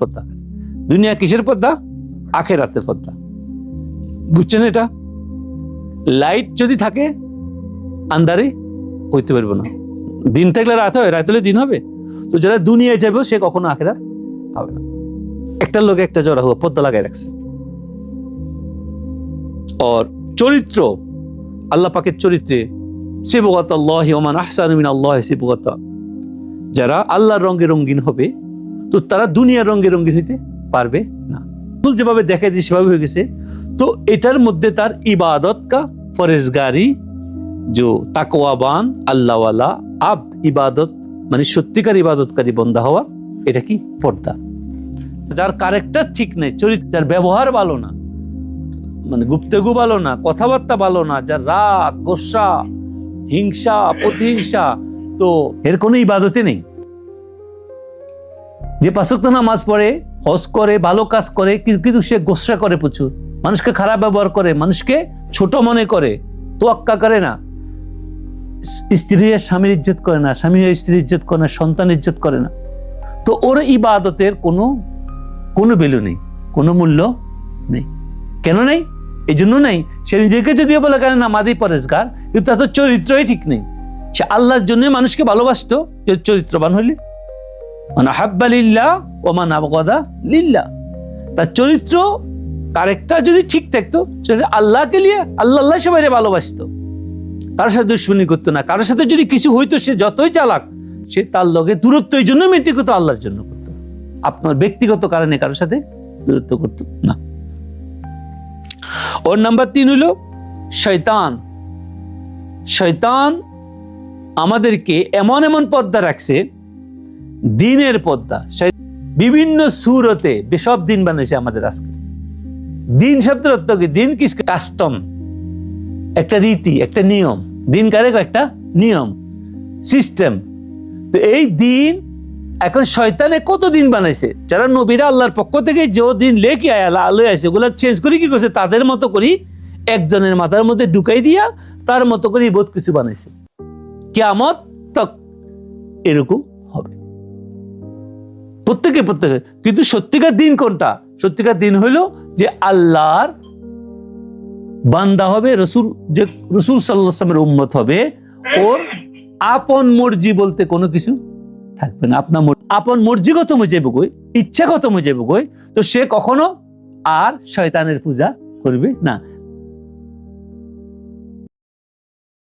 পর্দা। দুনিয়া কিসের পর্দা? আখিরাতের পর্দা। বুঝছেন এটা? লাইট যদি থাকে আন্ধারে হইতে পারবো না। দিন থাকলে রাত হয়, রাত হলে দিন হবে। তো যারা দুনিয়ায় যাবে সে কখনো আখিরাত হবে না। একটা লোক একটা জড়া হুয়া পর্দা লাগাই রাখছে। আর চরিত্র, আল্লাহ পাকের চরিত্রে সিবগাতুল্লাহি ওয়া মান আহসানু মিনাল্লাহি সিবগাতা, যারা আল্লাহর রঙে রঙিন হবে তো তারা দুনিয়ার রঙে রঙিন হইতে পারবে না। তুল যেভাবে দেখা যায় সেভাবে হয়ে গেছে। তো এটার মধ্যে তার ইবাদত কা ফরেজগারি, जो তাকওয়াবান আল্লাহওয়ালা আব্দ ইবাদত মানে সত্যিকার ইবাদতকারী বান্দা হওয়া, এটা কি পর্দা। যার ক্যারেক্টার ঠিক নেই, চরিত্র, যার ব্যবহার ভালো না, মানে গুপ্তেগু ভালো না, কথাবার্তা ভালো না, যার রাগ, গোসা, হিংসা, প্রতিহিংসা, তো এর কোনো ইবাদতে নেই। যে 5 ওয়াক্ত নামাজ পড়ে, হজ করে, ভালো কাজ করে, কিন্তু সে গোসা করে প্রচুর, মানুষকে খারাপ ব্যবহার করে, মানুষকে ছোট মনে করে, তোয়াক্কা করে না, স্ত্রী স্বামীর ইজ্জত করে না, স্বামী স্ত্রীর ইজ্জত করে না, সন্তান ইজ্জত করে না, তো ওর ইবাদতের কোনো ভ্যালু নেই, কোনো মূল্য নেই। কেন নেই? এই জন্য নেই, সে নিজেকে যদিও বলে কেন নামাজি পরেজগার, কিন্তু তার তো চরিত্রই ঠিক নেই। সে আল্লাহর জন্য মানুষকে ভালোবাসতো, চরিত্রবান হইলে মান আহাব্বা লিল্লাহ ওয়া মান আবগাদা লিল্লাহ, তার চরিত্র ক্যারেক্টার যদি ঠিক থাকতো, সে আল্লাহকে নিয়ে আল্লাহ সবাই ভালোবাসতো, কারোর সাথে দুশ্মনী করতো না। কারোর সাথে যদি কিছু হইতো, সে যতই চালাক, সে তার লগে দূরত্ব এই জন্য মেনটেন করতো, আল্লাহর জন্য করতো, আপনার ব্যক্তিগত কারণে কারোর সাথে দূরত্ব করতো না। ওর নাম্বার 3 হলো শয়তান। শয়তান আমাদেরকে এমন এমন পর্দা রাখছে, দিনের পর্দা, বিভিন্ন সুরতে বেসব দিন বানাইছে আমাদের। আজকে দিন শব্দের অর্থ কি? দিন কি? কাস্টম, একটা রীতি, একটা নিয়ম। দিন কারে? একটা নিয়ম, সিস্টেম। তো এই দিন এখন শয়তানে কত দিন বানাইছে, যারা নবীরা আল্লাহর পক্ষ থেকে যে দিন লেখে আলো আছে, ওগুলো চেঞ্জ করে কি করছে, তাদের মতো করি একজনের মাথার মধ্যে ঢুকাই দিয়া তার মতো করে বহুত কিছু বানাইছে। কিয়ামত তক এরকম হবে প্রত্যেকে। কিন্তু সত্যিকার দিন কোনটা? সত্যিকার দিন হইল যে আল্লাহর বান্দা হবে, রসুল সাল্লাল্লাহু আলাইহি ওয়াসাল্লামের উম্মত হবে, ওর আপন মর্জি বলতে কোনো কিছু থাকবে না। আপনার আপন মর্জিগত মজাইব গই, ইচ্ছাগত মজাইব গই, তো সে কখনো আর শয়তানের পূজা করবে না।